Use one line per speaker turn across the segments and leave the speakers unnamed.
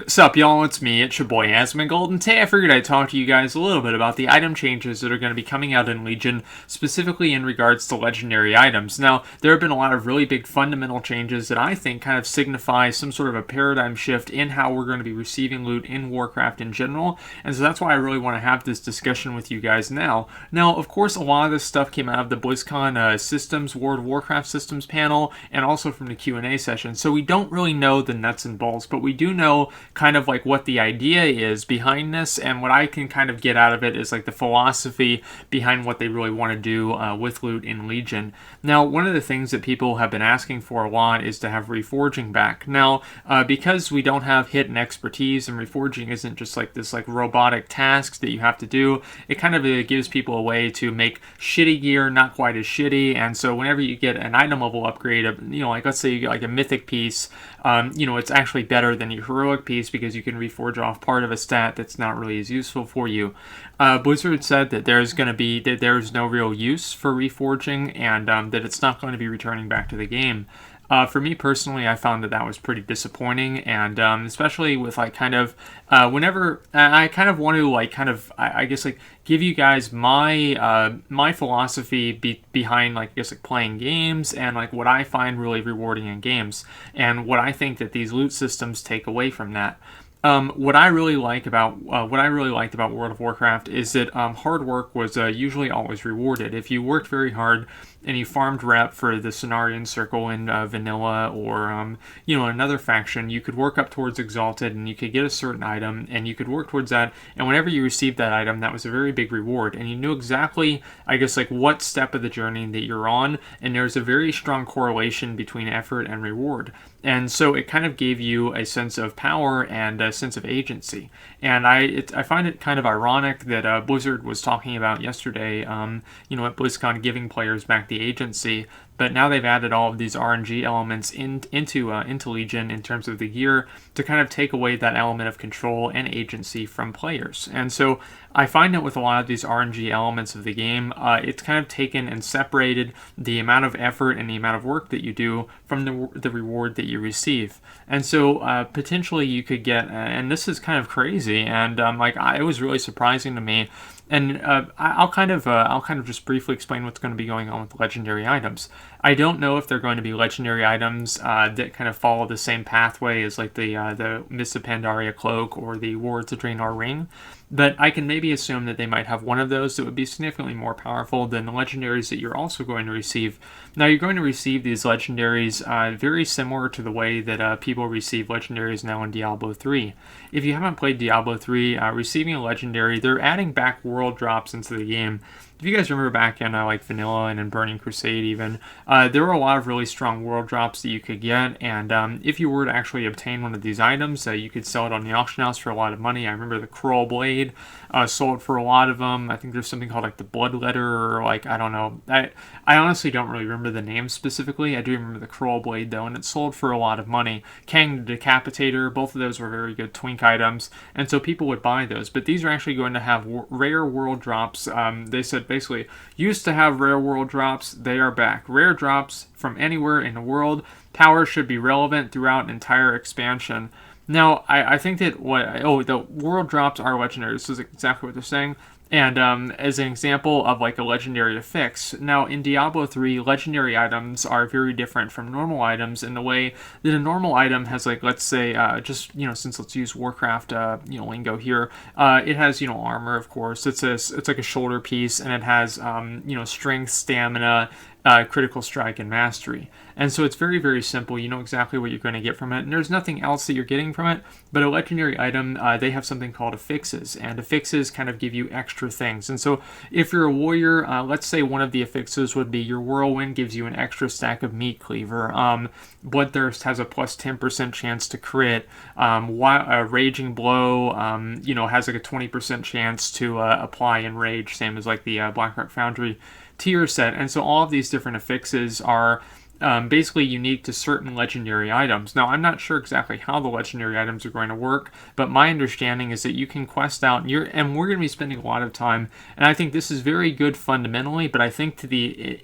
Sup, y'all, it's me, it's your boy Asmongold, and today I figured I'd talk to you guys a little bit about the item changes that are going to be coming out in Legion, specifically in regards to legendary items. Now, there have been a lot of really big fundamental changes that I think kind of signify some sort of a paradigm shift in how we're going to be receiving loot in Warcraft in general, and so that's why I really want to have this discussion with you guys now. Now, of course, a lot of this stuff came out of the BlizzCon systems, World of Warcraft systems panel, and also from the Q&A session, so we don't really know the nuts and bolts, but we do know kind of like what the idea is behind this, and what I can kind of get out of it is like the philosophy behind what they really want to do with loot in Legion. Now, one of the things that people have been asking for a lot is to have reforging back. Now, because we don't have hidden expertise and reforging isn't just like this like robotic task that you have to do, it kind of gives people a way to make shitty gear not quite as shitty. And so whenever you get an item level upgrade, like let's say you get like a mythic piece, it's actually better than your heroic piece because you can reforge off part of a stat that's not really as useful for you. Blizzard said that there's no real use for reforging, and that it's not going to be returning back to the game. For me personally, I found that was pretty disappointing, and especially with like kind of whenever I kind of want to like kind of I guess like give you guys my my philosophy behind like I guess like playing games and like what I find really rewarding in games and what I think that these loot systems take away from that. What I really liked about World of Warcraft is that hard work was usually always rewarded. If you worked very hard and you farmed rep for the Cenarian Circle in Vanilla or another faction, you could work up towards Exalted and you could get a certain item and you could work towards that. And whenever you received that item, that was a very big reward, and you knew exactly, I guess, like what step of the journey that you're on. And there's a very strong correlation between effort and reward. And so it kind of gave you a sense of power and a sense of agency. And I find it kind of ironic that Blizzard was talking about yesterday, at BlizzCon, giving players back the agency. But now they've added all of these RNG elements into Legion in terms of the gear to kind of take away that element of control and agency from players. And so I find that with a lot of these RNG elements of the game, it's kind of taken and separated the amount of effort and the amount of work that you do from the reward that you receive. And so potentially you could get, and this is kind of crazy, and it was really surprising to me. And I'll kind of just briefly explain what's going to be going on with legendary items. I don't know if they're going to be legendary items that kind of follow the same pathway as like the Mists of Pandaria cloak or the Wards of Draenor ring, but I can maybe assume that they might have one of those that would be significantly more powerful than the legendaries that you're also going to receive. Now, you're going to receive these legendaries very similar to the way that people receive legendaries now in Diablo 3. If you haven't played Diablo 3, receiving a legendary, they're adding back world drops into the game. If you guys remember back in like Vanilla and in Burning Crusade even, there were a lot of really strong world drops that you could get, and if you were to actually obtain one of these items, you could sell it on the auction house for a lot of money. I remember the Kroll Blade sold for a lot of them. I think there's something called like the Blood Letter, or like, I don't know. I honestly don't really remember the name specifically. I do remember the Kroll Blade though, and it sold for a lot of money. Kang the Decapitator, both of those were very good twink items, and so people would buy those. But these are actually going to have rare world drops. They said basically used to have rare world drops, they are back. Rare drops from anywhere in the world. Power should be relevant throughout an entire expansion. Now, I think that the world drops are legendary. This is exactly what they're saying. And as an example of like a legendary affix, now in Diablo 3, legendary items are very different from normal items in the way that a normal item has, like, let's say, since let's use Warcraft, lingo here, it has, armor, of course. It's like a shoulder piece, and it has, strength, stamina, critical strike, and mastery. And so it's very, very simple. You know exactly what you're going to get from it, and there's nothing else that you're getting from it. But a legendary item, they have something called affixes, and affixes kind of give you extra things. And so if you're a warrior, let's say one of the affixes would be your Whirlwind gives you an extra stack of Meat Cleaver. Bloodthirst has a plus 10% chance to crit. Raging Blow, has like a 20% chance to apply in Rage, same as like the Blackrock Foundry tier set. And so all of these different affixes are basically unique to certain legendary items. Now, I'm not sure exactly how the legendary items are going to work, but my understanding is that you can quest out, and we're going to be spending a lot of time, and I think this is very good fundamentally, but I think to the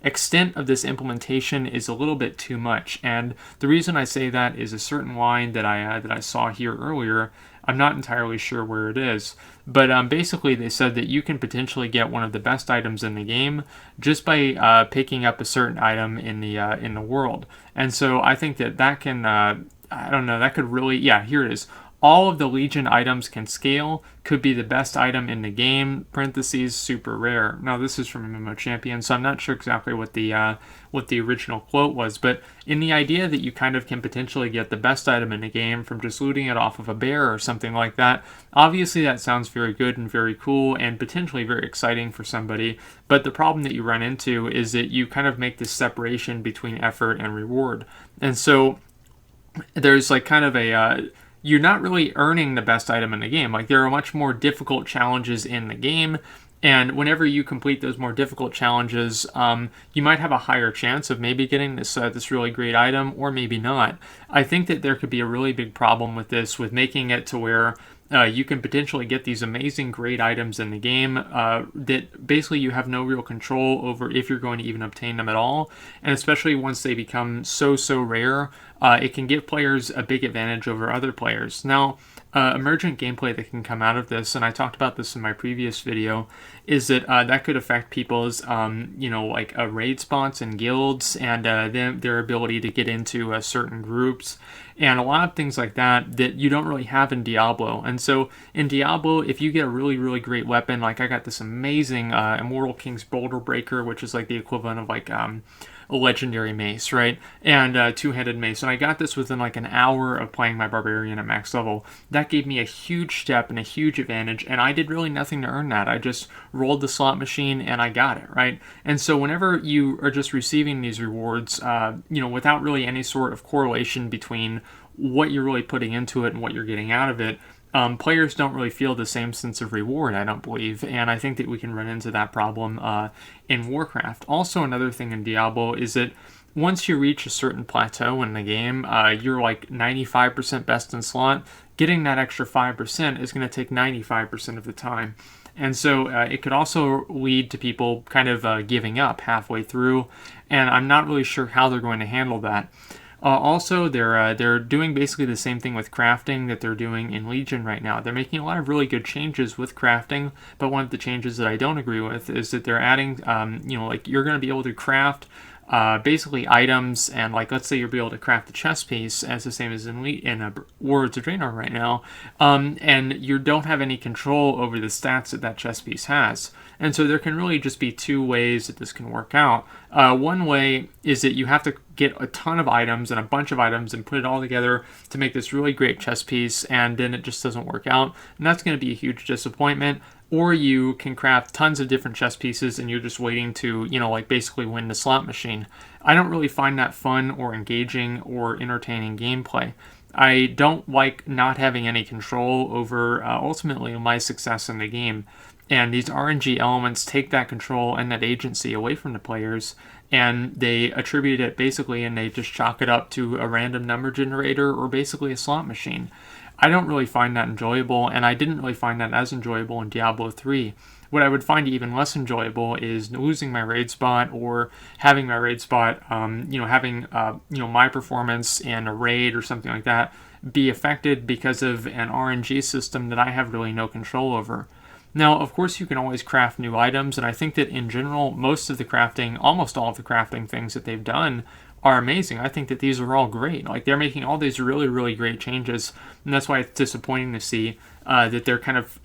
extent of this implementation is a little bit too much. And the reason I say that is a certain line that I saw here earlier. I'm not entirely sure where it is, but basically they said that you can potentially get one of the best items in the game just by picking up a certain item in the world. And so I think that can, I don't know, that could really, yeah, here it is. All of the Legion items can scale, could be the best item in the game, parentheses, super rare. Now, this is from MMO Champion, so I'm not sure exactly what the original quote was, but in the idea that you kind of can potentially get the best item in the game from just looting it off of a bear or something like that, obviously that sounds very good and very cool and potentially very exciting for somebody, but the problem that you run into is that you kind of make this separation between effort and reward. And so there's like kind of a... you're not really earning the best item in the game. Like, there are much more difficult challenges in the game, and whenever you complete those more difficult challenges, you might have a higher chance of maybe getting this really great item, or maybe not. I think that there could be a really big problem with this, with making it to where you can potentially get these amazing, great items in the game that basically you have no real control over if you're going to even obtain them at all. And especially once they become so rare, it can give players a big advantage over other players. Now, emergent gameplay that can come out of this, and I talked about this in my previous video, is that that could affect people's, like raid spots and guilds, and their ability to get into certain groups, and a lot of things like that you don't really have in Diablo. And so in Diablo, if you get a really, really great weapon, like I got this amazing Immortal King's Boulder Breaker, which is like the equivalent of like a legendary mace, right? And two-handed mace. And I got this within like an hour of playing my barbarian at max level. That gave me a huge step and a huge advantage, and I did really nothing to earn that. I just rolled the slot machine and I got it, right? And so whenever you are just receiving these rewards, without really any sort of correlation between what you're really putting into it and what you're getting out of it, players don't really feel the same sense of reward, I don't believe, and I think that we can run into that problem in Warcraft. Also, another thing in Diablo is that once you reach a certain plateau in the game, you're like 95% best in slot. Getting that extra 5% is going to take 95% of the time. And so it could also lead to people kind of giving up halfway through, and I'm not really sure how they're going to handle that. Also, they're doing basically the same thing with crafting that they're doing in Legion right now. They're making a lot of really good changes with crafting, but one of the changes that I don't agree with is that they're adding, like you're going to be able to craft basically items, and like let's say you'll be able to craft a chest piece as the same as in Warlords of Draenor right now, and you don't have any control over the stats that chest piece has. And so there can really just be two ways that this can work out. One way is that you have to get a ton of items and a bunch of items and put it all together to make this really great chest piece, and then it just doesn't work out, and that's going to be a huge disappointment. Or you can craft tons of different chess pieces and you're just waiting to, like basically win the slot machine. I don't really find that fun or engaging or entertaining gameplay. I don't like not having any control over ultimately my success in the game. And these RNG elements take that control and that agency away from the players, and they attribute it basically, and they just chalk it up to a random number generator or basically a slot machine. I don't really find that enjoyable, and I didn't really find that as enjoyable in Diablo 3. What I would find even less enjoyable is losing my raid spot, or having my raid spot, having my performance in a raid or something like that be affected because of an RNG system that I have really no control over. Now, of course, you can always craft new items, and I think that in general, almost all of the crafting things that they've done are amazing. I think that these are all great. Like, they're making all these really, really great changes, and that's why it's disappointing to see that they're kind of,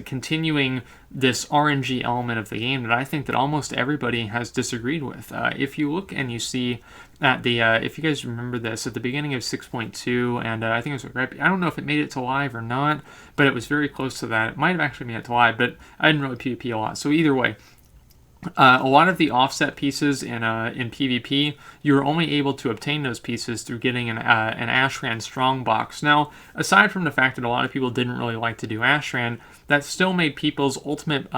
continuing this RNG element of the game that I think that almost everybody has disagreed with. If you look and you see at the, if you guys remember this, at the beginning of 6.2, and I think it was, I don't know if it made it to live or not, but it was very close to that. It might have actually made it to live, but I didn't really PvP a lot. So either way, A lot of the offset pieces in PvP, you're only able to obtain those pieces through getting an Ashran Strongbox. Now, aside from the fact that a lot of people didn't really like to do Ashran, that still made people's ultimate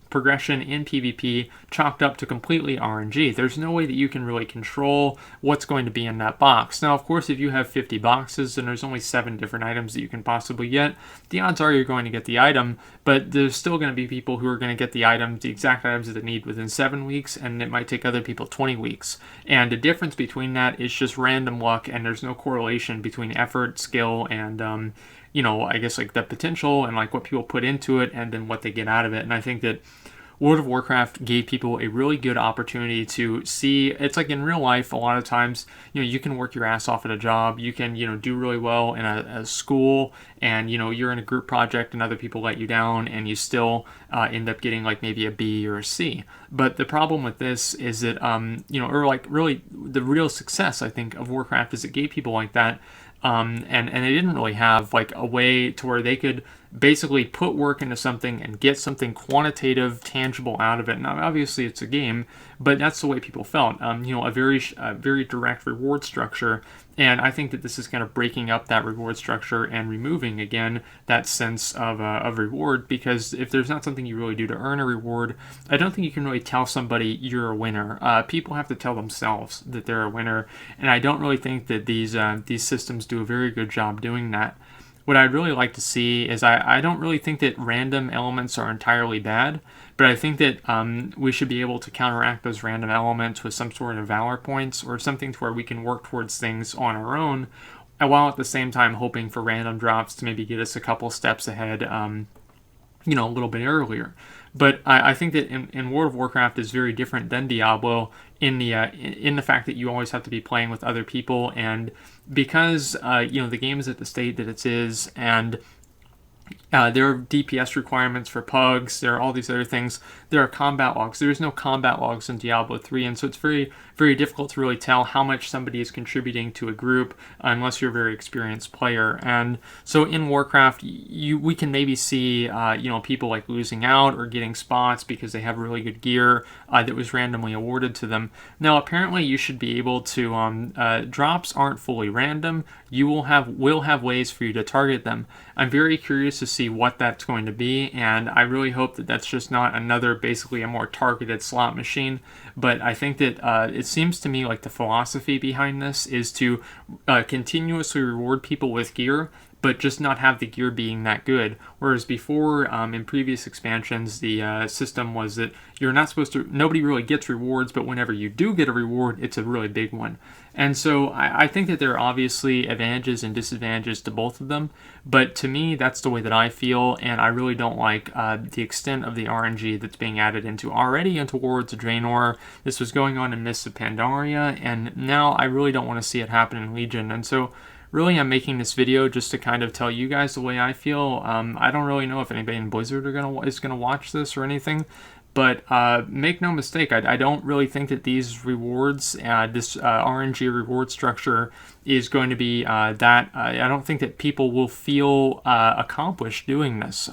progression in PvP chalked up to completely RNG. There's no way that you can really control what's going to be in that box. Now, of course, if you have 50 boxes and there's only 7 different items that you can possibly get, the odds are you're going to get the item, but there's still going to be people who are going to get the items, the exact items that they need within 7 weeks, and it might take other people 20 weeks. And the difference between that is just random luck, and there's no correlation between effort, skill, and I guess like the potential and like what people put into it and then what they get out of it. And I think that World of Warcraft gave people a really good opportunity to see. It's like in real life, a lot of times, you can work your ass off at a job, you can, do really well in a school, and, you're in a group project and other people let you down, and you still end up getting like maybe a B or a C. But the problem with this is that, or like really the real success, I think, of Warcraft is it gave people like that. And they didn't really have like a way to where they could basically put work into something and get something quantitative, tangible out of it. Now, obviously, it's a game, but that's the way people felt. A very direct reward structure, and I think that this is kind of breaking up that reward structure and removing again that sense of reward. Because if there's not something you really do to earn a reward, I don't think you can really tell somebody you're a winner. People have to tell themselves that they're a winner, and I don't really think that these systems do a very good job doing that. What I'd really like to see is I don't really think that random elements are entirely bad, but I think that we should be able to counteract those random elements with some sort of valor points or something to where we can work towards things on our own, while at the same time hoping for random drops to maybe get us a couple steps ahead, a little bit earlier. But I think that in World of Warcraft is very different than Diablo in the fact that you always have to be playing with other people, and because the game is at the state that it is, and there are DPS requirements for pugs, there are all these other things, there are combat logs. There's no combat logs in Diablo 3, and so it's very, very difficult to really tell how much somebody is contributing to a group unless you're a very experienced player. And so in Warcraft, we can maybe see people like losing out or getting spots because they have really good gear that was randomly awarded to them. Now, apparently you should be able to, drops aren't fully random. You will have ways for you to target them. I'm very curious to see what that's going to be, and I really hope that that's just not another, basically a more targeted slot machine. But I think that it seems to me like the philosophy behind this is to continuously reward people with gear, but just not have the gear being that good. Whereas before, in previous expansions, the system was that you're not supposed to, nobody really gets rewards, but whenever you do get a reward, it's a really big one. And so I think that there are obviously advantages and disadvantages to both of them, but to me, that's the way that I feel, and I really don't like the extent of the RNG that's being added into Warlords of Draenor. This was going on in Mists of Pandaria, and now I really don't want to see it happen in Legion. And so really, I'm making this video just to kind of tell you guys the way I feel. I don't really know if anybody in Blizzard is gonna watch this or anything, but make no mistake, I don't really think that these rewards, this RNG reward structure is going to be that. I don't think that people will feel accomplished doing this.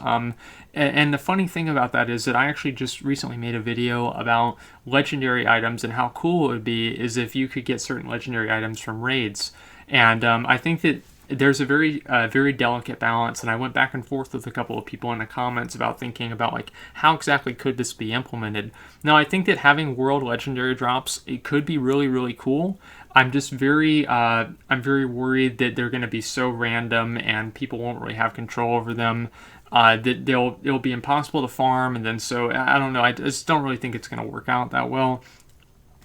And the funny thing about that is that I actually just recently made a video about legendary items and how cool it would be is if you could get certain legendary items from raids. And I think that there's a very delicate balance, and I went back and forth with a couple of people in the comments about thinking about like how exactly could this be implemented. Now, I think that having world legendary drops, it could be really, really cool. I'm just very worried that they're going to be so random and people won't really have control over them. That it'll be impossible to farm, and then so I don't know. I just don't really think it's going to work out that well.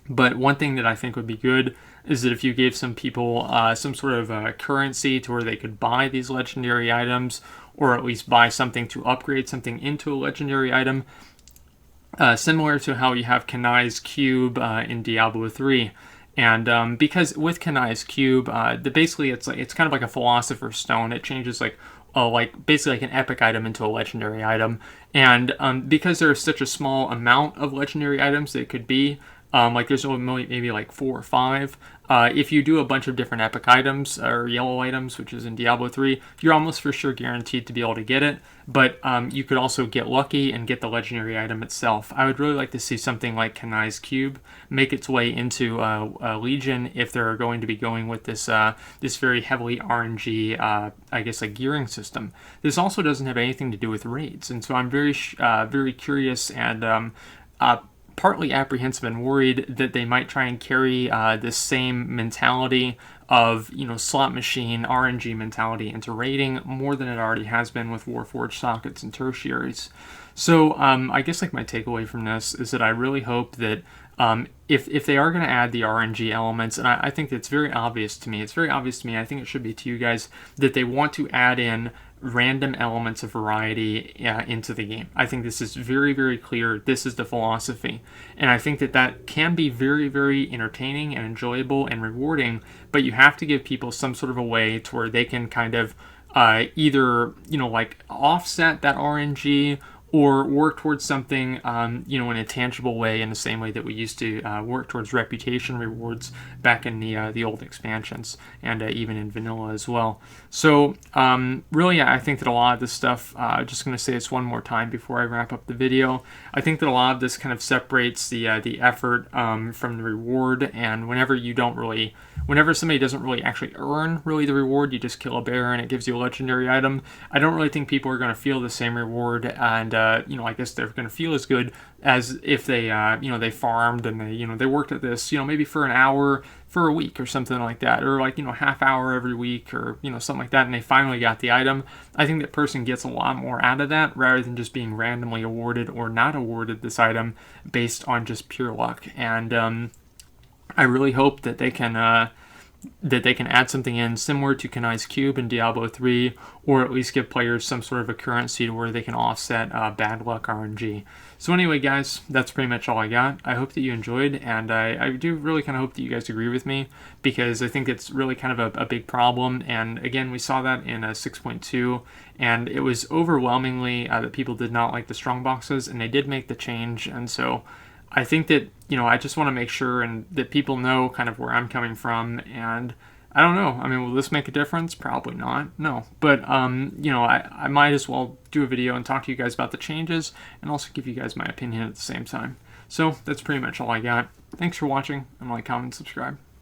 But one thing that I think would be good is that if you gave some people some sort of currency to where they could buy these legendary items, or at least buy something to upgrade something into a legendary item, similar to how you have Kanai's Cube in Diablo 3. And because with Kanai's Cube, basically it's kind of like a Philosopher's Stone. It changes basically like an epic item into a legendary item. And because there's such a small amount of legendary items that it could be, Like there's only maybe like 4 or 5. If you do a bunch of different epic items or yellow items, which is in Diablo 3, you're almost for sure guaranteed to be able to get it. But you could also get lucky and get the legendary item itself. I would really like to see something like Kanai's Cube make its way into Legion if they're going to be going with this this very heavily RNG, I guess, like gearing system. This also doesn't have anything to do with raids, and so I'm very curious and partly apprehensive and worried that they might try and carry this same mentality of, slot machine RNG mentality into raiding more than it already has been with Warforged sockets and tertiaries. So I guess like my takeaway from this is that I really hope that if they are going to add the RNG elements, and I think it's very obvious to me, I think it should be to you guys, that they want to add in random elements of variety into the game. I think this is very, very clear. This is the philosophy. And I think that can be very, very entertaining and enjoyable and rewarding, but you have to give people some sort of a way to where they can kind of either, like offset that RNG or work towards something, in a tangible way, in the same way that we used to work towards reputation rewards back in the old expansions, and even in vanilla as well. So, really, I think that a lot of this stuff, just going to say this one more time before I wrap up the video, I think that a lot of this kind of separates the effort from the reward, and whenever somebody doesn't really actually earn the reward, you just kill a bear and it gives you a legendary item, I don't really think people are going to feel the same reward, and I guess they're going to feel as good as if they they farmed and they worked at this maybe for an hour for a week or something like that, or like half hour every week, or something like that, and they finally got the item. I think that person gets a lot more out of that rather than just being randomly awarded or not awarded this item based on just pure luck. And I really hope that they can add something in similar to Kanai's Cube in Diablo 3, or at least give players some sort of a currency to where they can offset bad luck RNG. So anyway, guys, that's pretty much all I got. I hope that you enjoyed, and I do really kind of hope that you guys agree with me, because I think it's really kind of a big problem. And again, we saw that in 6.2, and it was overwhelmingly that people did not like the strong boxes, and they did make the change. And so I think that, I just want to make sure and that people know kind of where I'm coming from. And I don't know. I mean, will this make a difference? Probably not. No. But, I might as well do a video and talk to you guys about the changes and also give you guys my opinion at the same time. So that's pretty much all I got. Thanks for watching, and like, comment, and subscribe.